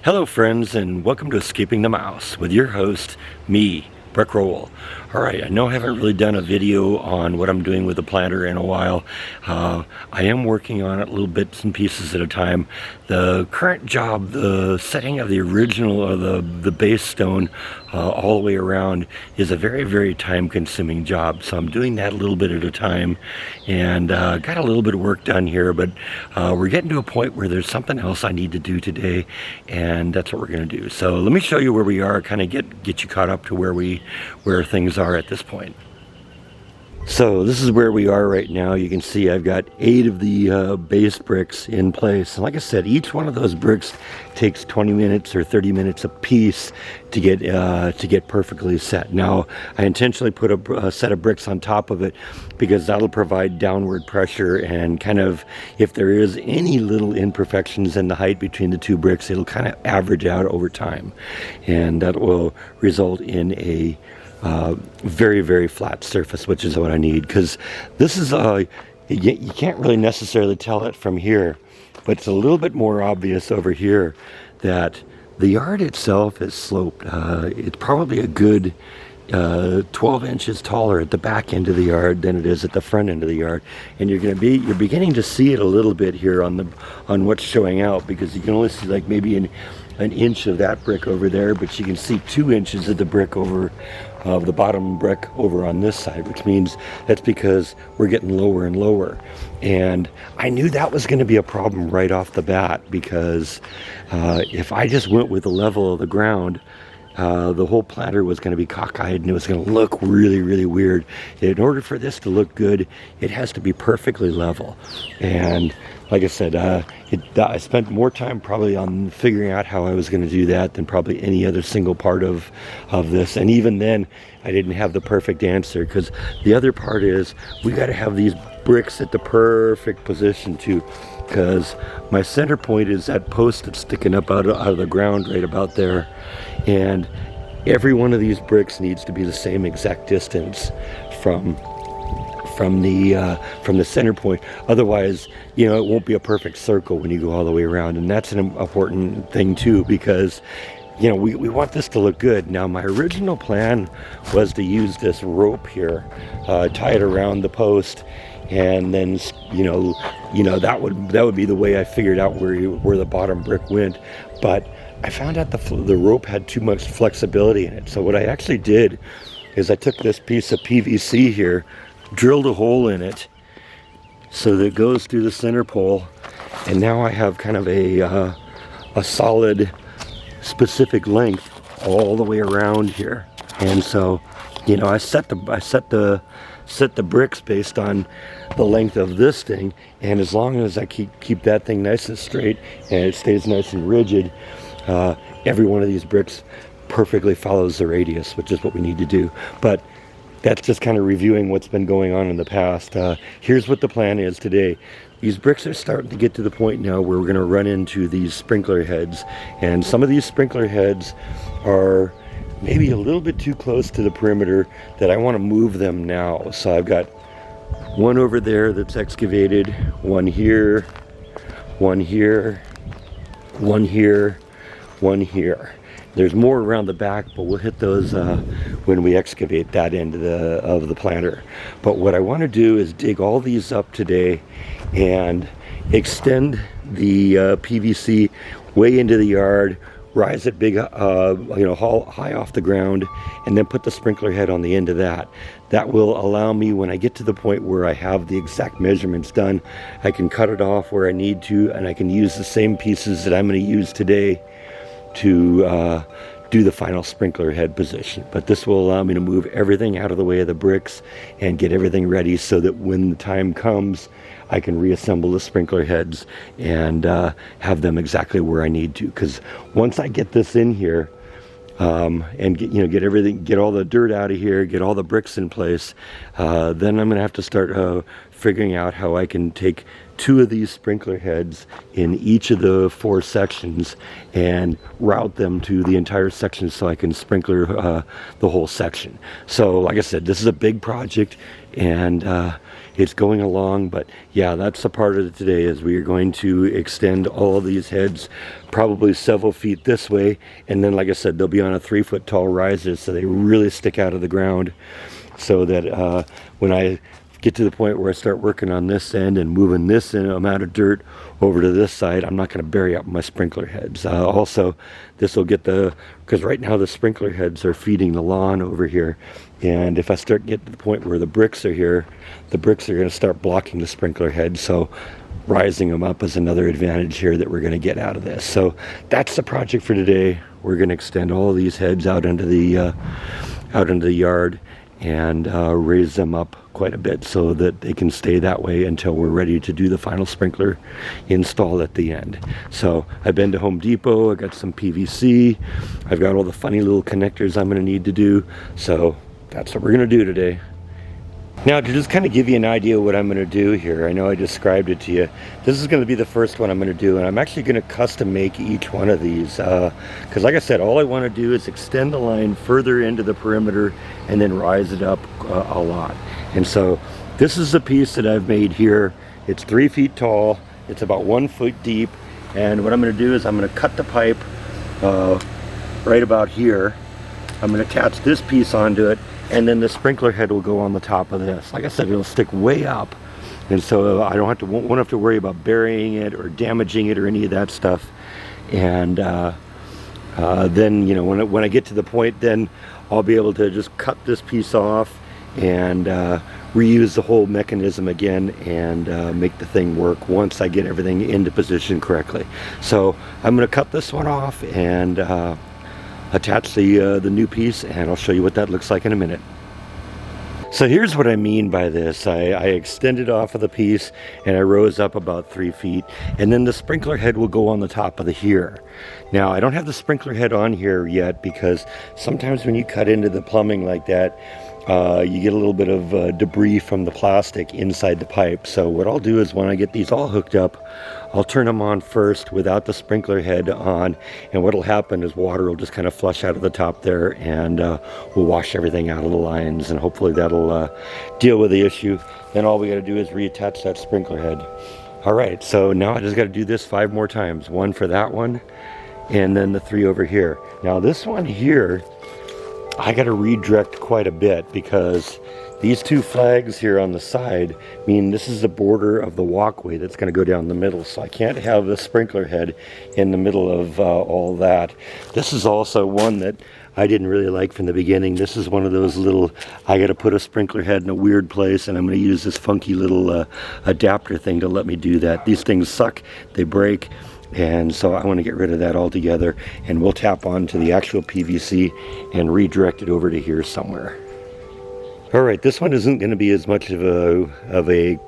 Hello friends, and welcome to Escaping the Mouse with your host, me, Breck Rowell. Alright, I know I haven't really done a video on what I'm doing with the planter in a while. I am working on it little bits and pieces at a time. The current job, the setting of the original, or the base stone all the way around is a very, very time consuming job. So I'm doing that a little bit at a time, and got a little bit of work done here, but we're getting to a point where there's something else I need to do today, and that's what we're going to do. So let me show you where we are, kind of get you caught up to where things are at this point. So this is where we are right now. You can see I've got 8 of the base bricks in place. And like I said, each one of those bricks takes 20 minutes or 30 minutes a piece to get perfectly set. Now, I intentionally put a set of bricks on top of it because that'll provide downward pressure, and kind of, if there is any little imperfections in the height between the 2 bricks, it'll kind of average out over time, and that will result in a very, very flat surface, which is what I need, because this is you can't really necessarily tell it from here, but it's a little bit more obvious over here that the yard itself is sloped. It's probably a good 12 inches taller at the back end of the yard than it is at the front end of the yard, and you're beginning to see it a little bit here on what's showing out, because you can only see like maybe an inch of that brick over there, but you can see 2 inches of the brick over of the bottom brick over on this side, which means that's because we're getting lower and lower. And I knew that was going to be a problem right off the bat, because if I just went with the level of the ground, the whole planter was going to be cockeyed, and it was going to look really, really weird. In order for this to look good, it has to be perfectly level. And like I said, I spent more time probably on figuring out how I was going to do that than probably any other single part of this. And even then, I didn't have the perfect answer, because the other part is we got to have these bricks at the perfect position too, because my center point is that post that's sticking up out of the ground right about there, and every one of these bricks needs to be the same exact distance from the center point. Otherwise, it won't be a perfect circle when you go all the way around. And that's an important thing too, because we want this to look good. Now, my original plan was to use this rope here, tie it around the post, and then that would be the way I figured out where the bottom brick went. But I found out the rope had too much flexibility in it. So what I actually did is I took this piece of PVC here, drilled a hole in it so that it goes through the center pole, and now I have kind of a solid specific length all the way around here. And so I set the bricks based on the length of this thing, and as long as I keep that thing nice and straight and it stays nice and rigid, every one of these bricks perfectly follows the radius, which is what we need to do. But that's just kind of reviewing what's been going on in the past. Here's what the plan is today. These bricks are starting to get to the point now where we're going to run into these sprinkler heads, and some of these sprinkler heads are maybe a little bit too close to the perimeter that I want to move them now. So I've got one over there that's excavated, one here, one here, one here, one here. There's more around the back, but we'll hit those when we excavate that end of the planter. But what I want to do is dig all these up today and extend the PVC way into the yard, rise it big, high off the ground, and then put the sprinkler head on the end of that. That will allow me, when I get to the point where I have the exact measurements done, I can cut it off where I need to, and I can use the same pieces that I'm going to use today to do the final sprinkler head position. But this will allow me to move everything out of the way of the bricks and get everything ready so that when the time comes, I can reassemble the sprinkler heads and have them exactly where I need to. Because once I get this in here, and get all the dirt out of here, get all the bricks in place, then I'm going to have to start figuring out how I can take 2 of these sprinkler heads in each of the 4 sections and route them to the entire section so I can sprinkler the whole section. So like I said, this is a big project, and it's going along, but yeah, that's a part of it today, is we are going to extend all of these heads probably several feet this way, and then like I said, they'll be on a 3-foot tall riser so they really stick out of the ground, so that when I get to the point where I start working on this end and moving this amount of dirt over to this side, I'm not going to bury up my sprinkler heads. Also, this will get because right now the sprinkler heads are feeding the lawn over here, and if I start getting to the point where the bricks are here, the bricks are going to start blocking the sprinkler heads, so rising them up is another advantage here that we're going to get out of this. So that's the project for today. We're going to extend all these heads out into the yard and raise them up quite a bit so that they can stay that way until we're ready to do the final sprinkler install at the end. So I've been to Home Depot, I got some PVC, I've got all the funny little connectors I'm going to need to do, so that's what we're going to do today. Now, to just kind of give you an idea of what I'm going to do here, I know I described it to you. This is going to be the first one I'm going to do, and I'm actually going to custom make each one of these. Because like I said, all I want to do is extend the line further into the perimeter and then rise it up a lot. And so this is a piece that I've made here. It's 3 feet tall. It's about 1 foot deep. And what I'm going to do is I'm going to cut the pipe right about here. I'm going to attach this piece onto it, and then the sprinkler head will go on the top of this. Like I said, it'll stick way up, and so I won't have to worry about burying it or damaging it or any of that stuff. And then, you know, when I get to the point, then I'll be able to just cut this piece off and reuse the whole mechanism again and make the thing work once I get everything into position correctly. So I'm going to cut this one off and attach the new piece, and I'll show you what that looks like in a minute. So here's what I mean by this. I extended off of the piece and I rose up about 3 feet, and then the sprinkler head will go on the top of the here. Now I don't have the sprinkler head on here yet because sometimes when you cut into the plumbing like that, you get a little bit of debris from the plastic inside the pipe. So what I'll do is when I get these all hooked up, I'll turn them on first without the sprinkler head on, and what'll happen is water will just kind of flush out of the top there, and we'll wash everything out of the lines, and hopefully that'll deal with the issue. Then all we got to do is reattach that sprinkler head. Alright, so now I just got to do this 5 more times. 1 for that one, and then the 3 over here. Now this one here, I got to redirect quite a bit because these 2 flags here on the side mean this is the border of the walkway that's going to go down the middle, so I can't have the sprinkler head in the middle of all that. This is also one that I didn't really like from the beginning. This is one of those little, I got to put a sprinkler head in a weird place, and I'm going to use this funky little adapter thing to let me do that. These things suck, they break, and so I want to get rid of that altogether, and we'll tap onto the actual PVC and redirect it over to here somewhere. Alright, this one isn't going to be as much of a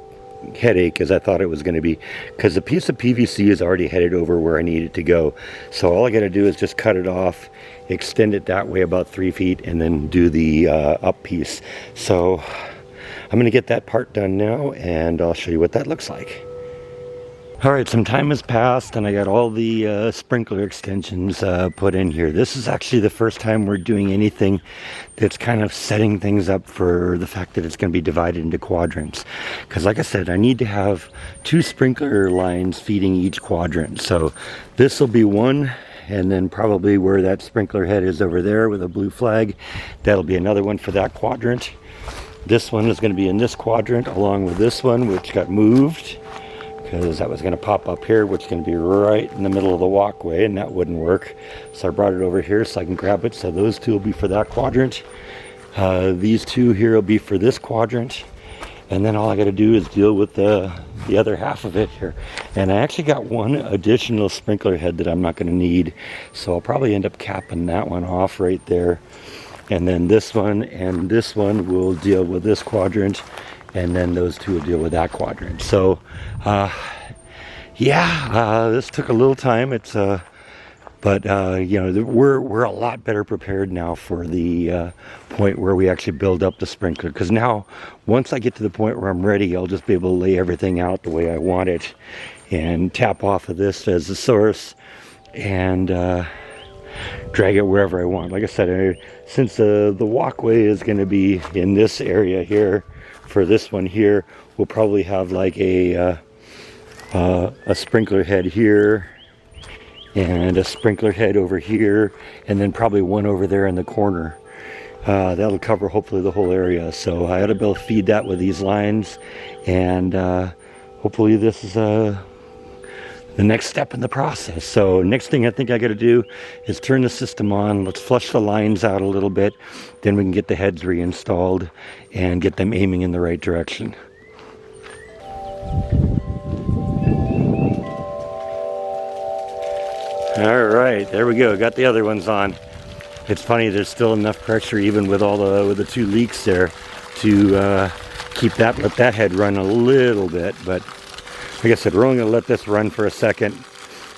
headache as I thought it was going to be, because the piece of PVC is already headed over where I need it to go. So all I got to do is just cut it off, extend it that way about 3 feet, and then do the up piece. So I'm going to get that part done now, and I'll show you what that looks like. Alright, some time has passed and I got all the sprinkler extensions put in here. This is actually the first time we're doing anything that's kind of setting things up for the fact that it's going to be divided into quadrants. Because like I said, I need to have 2 sprinkler lines feeding each quadrant. So this will be one, and then probably where that sprinkler head is over there with a blue flag, that'll be another one for that quadrant. This one is going to be in this quadrant along with this one, which got moved, because that was going to pop up here, which is going to be right in the middle of the walkway, and that wouldn't work. So I brought it over here so I can grab it. So those 2 will be for that quadrant. These 2 here will be for this quadrant. And then all I got to do is deal with the other half of it here. And I actually got 1 additional sprinkler head that I'm not going to need. So I'll probably end up capping that one off right there. And then this one and this one will deal with this quadrant, and then those 2 will deal with that quadrant. So yeah, this took a little time. It's But you know, we're a lot better prepared now for the point where we actually build up the sprinkler, because now once I get to the point where I'm ready, I'll just be able to lay everything out the way I want it and tap off of this as the source and drag it wherever I want. Like I said, since the walkway is going to be in this area here, for this one here, we'll probably have like a sprinkler head here and a sprinkler head over here, and then probably one over there in the corner. That'll cover hopefully the whole area. So I ought to be able to feed that with these lines, and hopefully this is the next step in the process. So next thing I think I got to do is turn the system on. Let's flush the lines out a little bit, then we can get the heads reinstalled and get them aiming in the right direction. All right, there we go. Got the other ones on. It's funny, there's still enough pressure even with all the two leaks there to let that head run a little bit. But like I said, we're only going to let this run for a second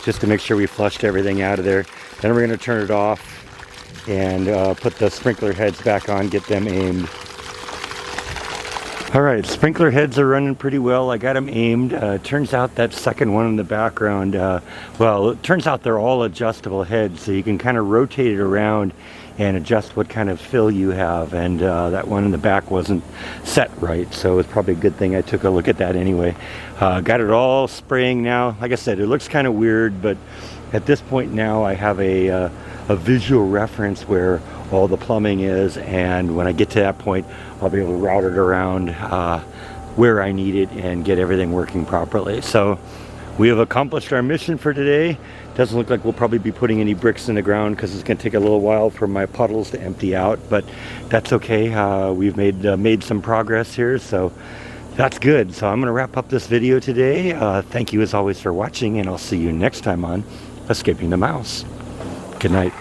just to make sure we flushed everything out of there. Then we're going to turn it off and put the sprinkler heads back on, get them aimed. All right, sprinkler heads are running pretty well. I got them aimed. Turns out that second one in the background, well, it turns out they're all adjustable heads, so you can kind of rotate it around and adjust what kind of fill you have. And that one in the back wasn't set right, so it's probably a good thing I took a look at that anyway. Got it all spraying now. Like I said, it looks kind of weird, but at this point now I have a visual reference where all the plumbing is, and when I get to that point I'll be able to route it around where I need it and get everything working properly. So we have accomplished our mission for today. Doesn't look like we'll probably be putting any bricks in the ground because it's going to take a little while for my puddles to empty out, but that's okay. We've made some progress here, so that's good. So I'm going to wrap up this video today. Thank you as always for watching, and I'll see you next time on Escaping the Mouse. Good night.